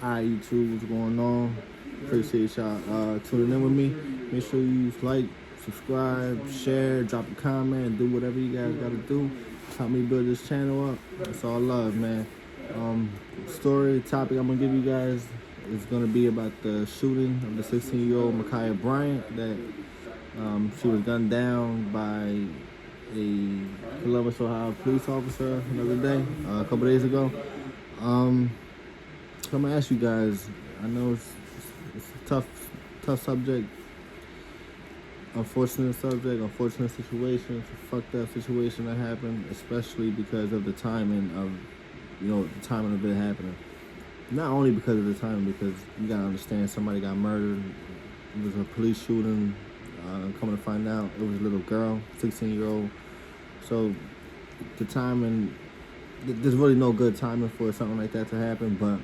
Hi YouTube, what's going on? Appreciate y'all tuning in with me. Make sure you like, subscribe, share, drop a comment, do whatever you guys gotta do. Help me build this channel up. It's all love, man. Story topic I'm gonna give you guys is gonna be about the shooting of the 16-year-old Makiah Bryant that she was gunned down by a Columbus, Ohio police officer another day, a couple days ago. So I'm gonna ask you guys. I know it's a tough subject, unfortunate subject, unfortunate situation. It's a fucked up situation that happened, especially because of the timing of, the timing of it happening. Not only because of the timing, because you gotta understand somebody got murdered. It was a police shooting. Coming to find out, it was a little girl, 16-year-old. So the timing, there's really no good timing for something like that to happen, but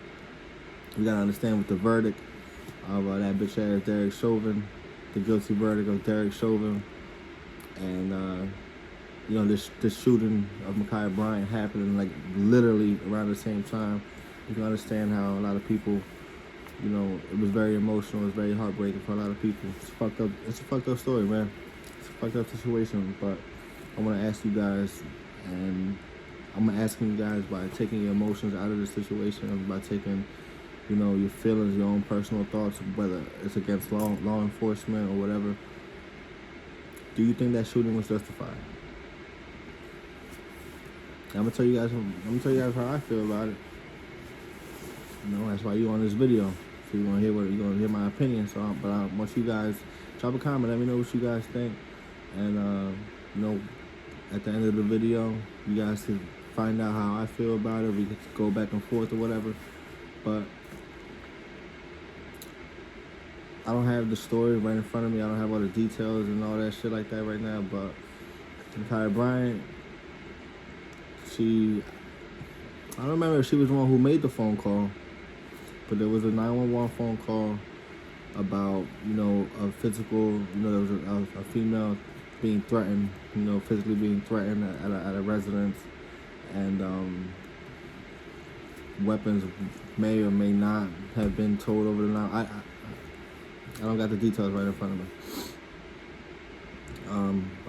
we gotta understand with the verdict of that bitch ass Derek Chauvin, the guilty verdict of Derek Chauvin, and this shooting of Makiah Bryant happening like literally around the same time. You can understand how a lot of people, it was very emotional. It was very heartbreaking for a lot of people. It's fucked up. It's a fucked up story, man. It's a fucked up situation. But I want to ask you guys, and I'm asking you guys by taking your emotions out of the situation, by taking your feelings, your own personal thoughts, whether it's against law enforcement or whatever. Do you think that shooting was justified? I'm gonna tell you guys how I feel about it. That's why you on this video. So you're gonna hear my opinion. But I want you guys drop a comment. Let me know what you guys think. And at the end of the video, you guys can find out how I feel about it. We can go back and forth or whatever. But I don't have the story right in front of me. I don't have all the details and all that shit like that right now. But Makiah Bryant, I don't remember if she was the one who made the phone call, but there was a 911 phone call about, a physical, there was a female being threatened, physically being threatened at a residence, and weapons may or may not have been told over the line. I don't got the details right in front of me.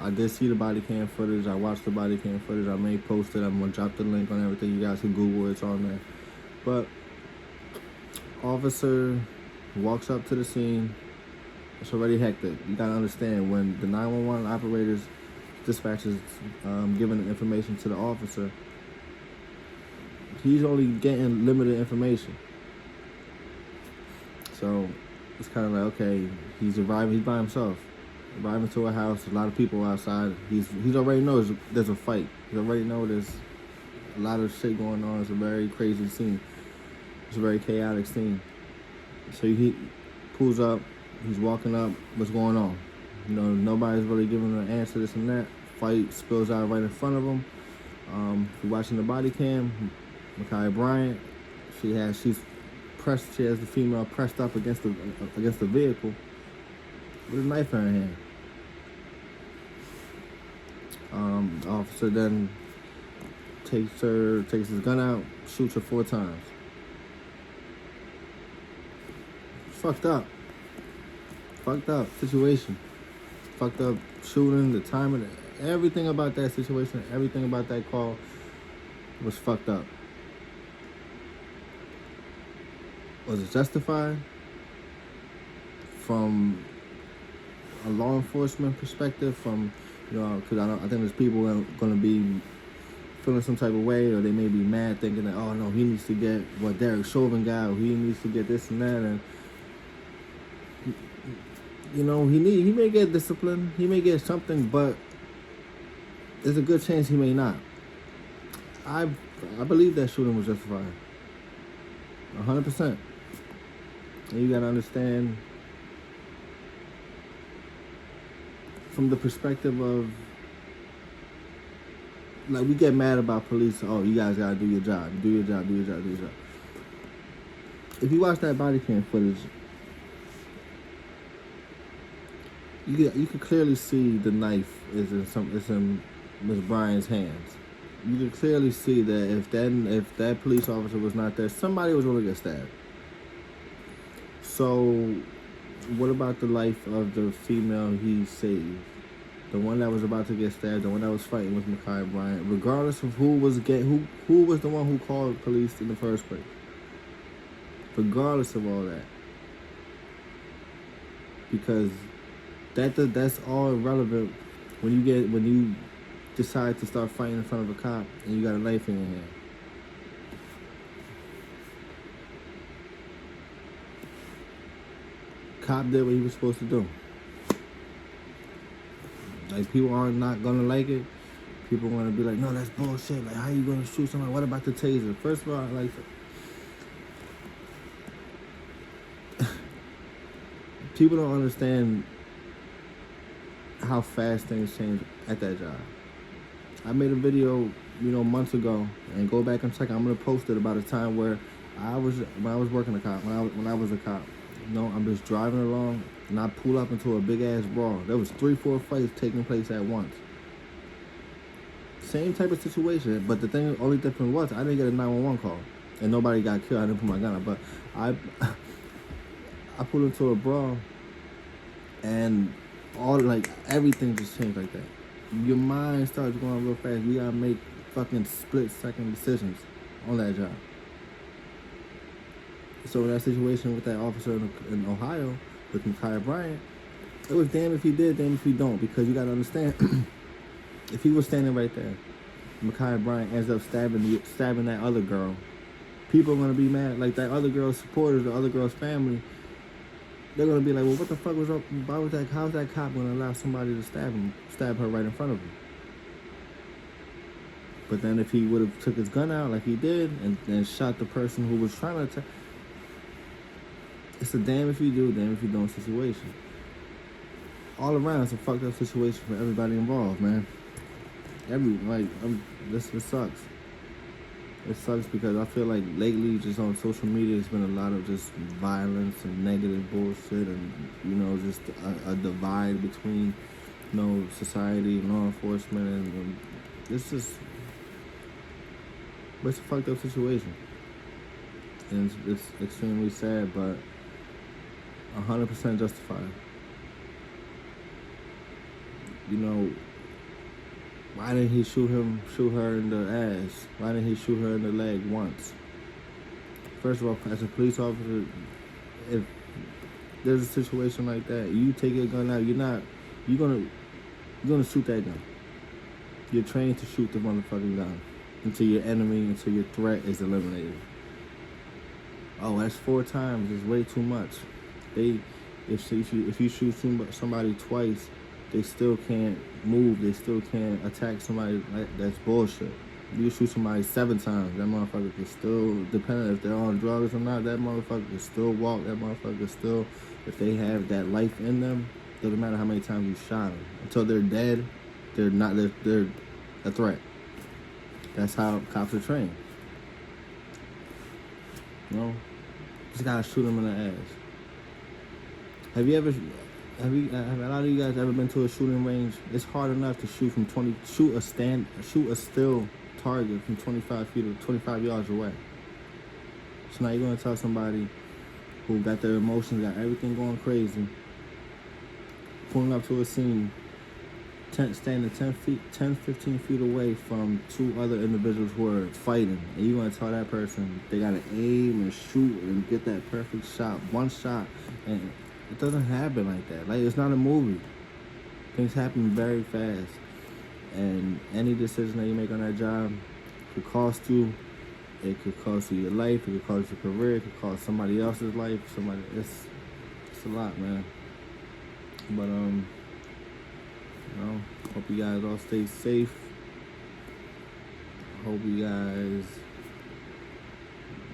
I did see the body cam footage. I watched the body cam footage. I may post it. I'm gonna drop the link on everything. You guys can Google it. It's on there. But officer walks up to the scene. It's already hectic. You gotta understand, when the 911 operators, dispatchers, giving the information to the officer, he's only getting limited information. So it's kind of like, okay, he's arriving. He's by himself. Arriving to a house, a lot of people outside. He's already knows there's a fight. He already knows there's a lot of shit going on. It's a very crazy scene. It's a very chaotic scene. So he pulls up. He's walking up. What's going on? Nobody's really giving him an answer. This and that. Fight spills out right in front of him. If you're watching the body cam, Makiah Bryant, she has the female pressed up against the vehicle with a knife in her hand. The officer then takes his gun out, shoots her 4 times. Fucked up situation. Fucked up shooting, the timing, everything about that situation, everything about that call was fucked up. Was it justified? From a law enforcement perspective, because I think there's people that are going to be feeling some type of way, or they may be mad thinking that, oh no, he needs to get what Derek Chauvin got, or he needs to get this and that, and he may get disciplined, he may get something, but there's a good chance he may not. I believe that shooting was justified, 100%. And you gotta understand, from the perspective of, like, we get mad about police. Oh, you guys gotta do your job. Do your job. If you watch that body cam footage, you can clearly see the knife is in Miss Bryant's hands. You can clearly see that if that police officer was not there, somebody was gonna get stabbed. So, what about the life of the female he saved? The one that was about to get stabbed, the one that was fighting with makiah Bryant, regardless of who was who was the one who called police in the first place. Regardless of all that, because that's all irrelevant when you decide to start fighting in front of a cop and you got a knife in your hand. Cop did what he was supposed to do. Like, people are not gonna like it. People are gonna be like, no, that's bullshit. Like, how you gonna shoot somebody? What about the taser? First of all, like, people don't understand how fast things change at that job. I made a video, months ago, and go back and check. I'm gonna post it about a time where when I was working a cop, when I was a cop. I'm just driving along, and I pull up into a big ass brawl. There was 3-4 fights taking place at once. Same type of situation, but the only difference was I didn't get a 911 call, and nobody got killed. I didn't put my gun up, but I pulled into a brawl, and everything just changed like that. Your mind starts going real fast. You gotta make fucking split-second decisions on that job. So in that situation with that officer in Ohio, with makiah Bryant, it was damn if he did, damn if he don't. Because you gotta understand, if he was standing right there, makiah Bryant ends up stabbing that other girl, people are gonna be mad. Like, that other girl's supporters, the other girl's family, they're gonna be like, well, what the fuck was up? How's that cop gonna allow somebody to stab her right in front of him? But then if he would have took his gun out like he did and shot the person who was trying to attack, it's a damn if you do, damn if you don't situation. All around, it's a fucked up situation for everybody involved, man. This sucks. It sucks because I feel like lately, just on social media, there's been a lot of just violence and negative bullshit, and just a divide between society and law enforcement, and it's a fucked up situation, and it's extremely sad, but 100% justified. Why didn't he shoot her in the ass? Why didn't he shoot her in the leg once? First of all, as a police officer, if there's a situation like that, you take your gun out, you're gonna shoot that gun. You're trained to shoot the motherfucking gun until your threat is eliminated. Oh, that's 4 times. It's way too much. If you shoot somebody twice, they still can't move. They still can't attack somebody. That's bullshit. You shoot somebody 7 times, that motherfucker can still, depending if they're on drugs or not, that motherfucker can still walk. That motherfucker can still, if they have that life in them, doesn't matter how many times you shot them. Until they're dead, they're a threat. That's how cops are trained. Just gotta shoot them in the ass. Have a lot of you guys ever been to a shooting range? It's hard enough to shoot a still target from 25 yards away. So now you're gonna tell somebody who got their emotions, got everything going crazy, pulling up to a scene, standing 10-15 feet away from 2 other individuals who are fighting, and you're gonna tell that person they gotta aim and shoot and get that perfect shot, one shot, and it doesn't happen like that. Like, it's not a movie. Things happen very fast, and any decision that you make on that job could cost you. It could cost you your life. It could cost your career. It could cost somebody else's life. It's a lot, man. But hope you guys all stay safe. Hope you guys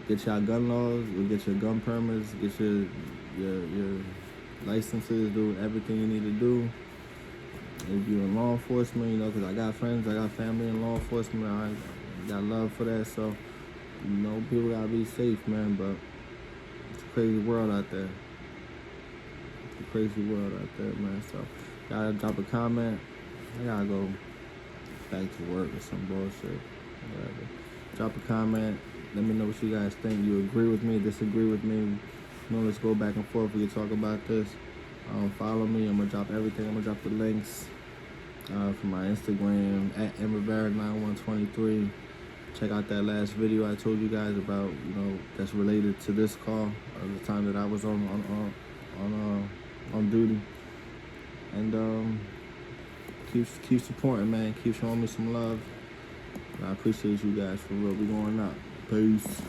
get y'all gun laws, or get your gun permits, get your licenses, do everything you need to do. If you're in law enforcement, because I got friends, I got family in law enforcement, I got love for that, so, people gotta be safe, man, but it's a crazy world out there. It's a crazy world out there, man, so, gotta drop a comment. I gotta go back to work or some bullshit, whatever. Drop a comment, let me know what you guys think. You agree with me, disagree with me, You know, let's go back and forth. We can talk about this. Follow me. I'm gonna drop everything. I'm gonna drop the links for my Instagram at mrivera9123. Check out that last video I told you guys about. You know, that's related to this call, the time that I was on duty. And keep supporting, man. Keep showing me some love. I appreciate you guys for real. We going up. Peace.